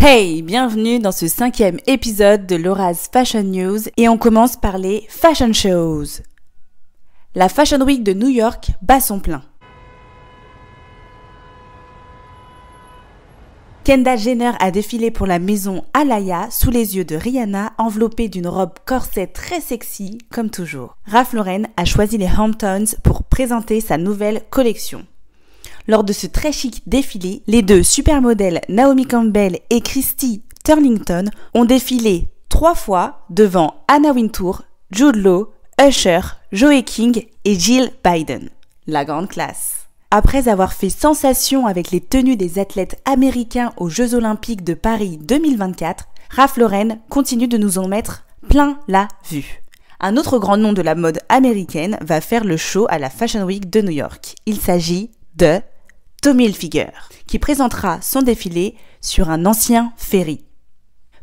Hey, bienvenue dans ce 5e épisode de Laura's Fashion News et on commence par les Fashion Shows. La Fashion Week de New York bat son plein. Kendall Jenner a défilé pour la maison Alaïa sous les yeux de Rihanna, enveloppée d'une robe corset très sexy, comme toujours. Ralph Lauren a choisi les Hamptons pour présenter sa nouvelle collection. Lors de ce très chic défilé, les deux supermodèles Naomi Campbell et Christy Turlington ont défilé 3 fois devant Anna Wintour, Jude Law, Usher, Joey King et Jill Biden. La grande classe. Après avoir fait sensation avec les tenues des athlètes américains aux Jeux Olympiques de Paris 2024, Ralph Lauren continue de nous en mettre plein la vue. Un autre grand nom de la mode américaine va faire le show à la Fashion Week de New York. Il s'agit de Tommy Hilfiger, qui présentera son défilé sur un ancien ferry.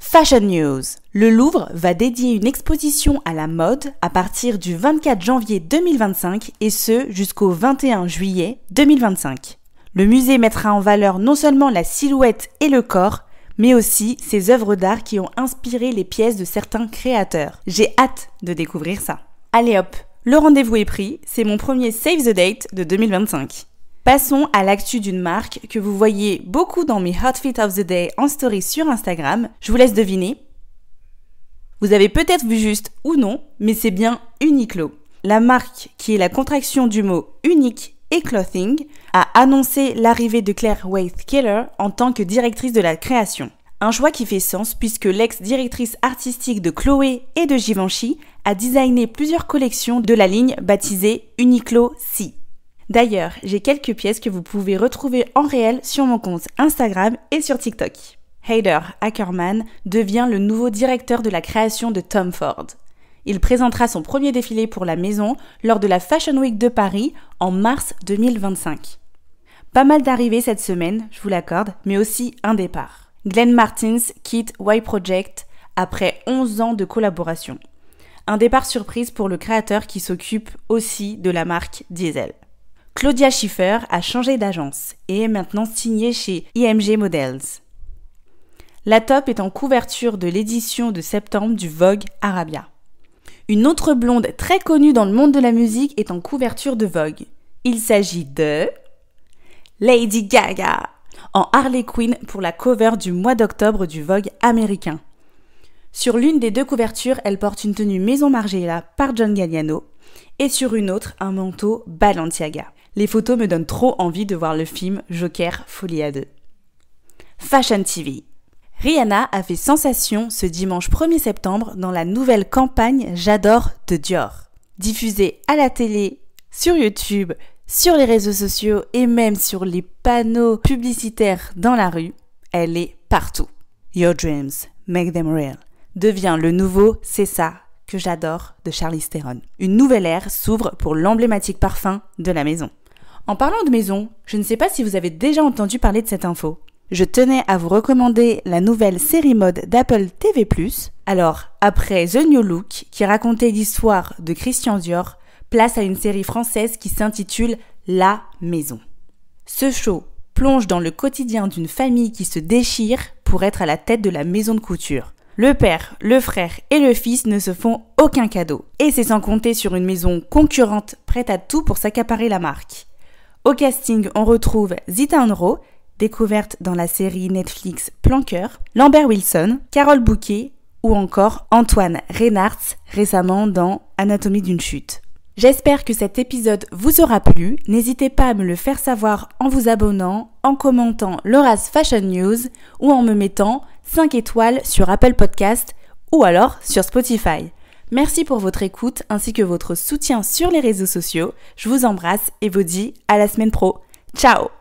Fashion News. Le Louvre va dédier une exposition à la mode à partir du 24 janvier 2025 et ce jusqu'au 21 juillet 2025. Le musée mettra en valeur non seulement la silhouette et le corps, mais aussi ses œuvres d'art qui ont inspiré les pièces de certains créateurs. J'ai hâte de découvrir ça. Allez hop, le rendez-vous est pris, c'est mon premier Save the Date de 2025. Passons à l'actu d'une marque que vous voyez beaucoup dans mes Outfit of the Day en story sur Instagram. Je vous laisse deviner. Vous avez peut-être vu juste ou non, mais c'est bien Uniqlo. La marque, qui est la contraction du mot unique et clothing, a annoncé l'arrivée de Claire Weiss-Keller en tant que directrice de la création. Un choix qui fait sens puisque l'ex-directrice artistique de Chloé et de Givenchy a designé plusieurs collections de la ligne baptisée Uniqlo C. D'ailleurs, j'ai quelques pièces que vous pouvez retrouver en réel sur mon compte Instagram et sur TikTok. Haider Ackermann devient le nouveau directeur de la création de Tom Ford. Il présentera son premier défilé pour la maison lors de la Fashion Week de Paris en mars 2025. Pas mal d'arrivées cette semaine, je vous l'accorde, mais aussi un départ. Glenn Martins quitte Y Project après 11 ans de collaboration. Un départ surprise pour le créateur qui s'occupe aussi de la marque Diesel. Claudia Schiffer a changé d'agence et est maintenant signée chez IMG Models. La top est en couverture de l'édition de septembre du Vogue Arabia. Une autre blonde très connue dans le monde de la musique est en couverture de Vogue. Il s'agit de Lady Gaga, en Harley Quinn pour la cover du mois d'octobre du Vogue américain. Sur l'une des deux couvertures, elle porte une tenue Maison Margiela par John Galliano et sur une autre, un manteau Balenciaga. Les photos me donnent trop envie de voir le film Joker Folie à 2. Fashion TV. Rihanna a fait sensation ce dimanche 1er septembre dans la nouvelle campagne J'adore de Dior. Diffusée à la télé, sur YouTube, sur les réseaux sociaux et même sur les panneaux publicitaires dans la rue, elle est partout. Your dreams, make them real devient le nouveau C'est ça que j'adore de Charlize Theron. Une nouvelle ère s'ouvre pour l'emblématique parfum de la maison. En parlant de maison, je ne sais pas si vous avez déjà entendu parler de cette info. Je tenais à vous recommander la nouvelle série mode d'Apple TV+. Alors, après The New Look, qui racontait l'histoire de Christian Dior, place à une série française qui s'intitule La Maison. Ce show plonge dans le quotidien d'une famille qui se déchire pour être à la tête de la maison de couture. Le père, le frère et le fils ne se font aucun cadeau. Et c'est sans compter sur une maison concurrente prête à tout pour s'accaparer la marque. Au casting, on retrouve Zita Unro, découverte dans la série Netflix Plan Cœur, Lambert Wilson, Carole Bouquet ou encore Antoine Reynards, récemment dans Anatomie d'une chute. J'espère que cet épisode vous aura plu. N'hésitez pas à me le faire savoir en vous abonnant, en commentant Laura's Fashion News ou en me mettant 5 étoiles sur Apple Podcast ou alors sur Spotify. Merci pour votre écoute ainsi que votre soutien sur les réseaux sociaux. Je vous embrasse et vous dis à la semaine pro. Ciao!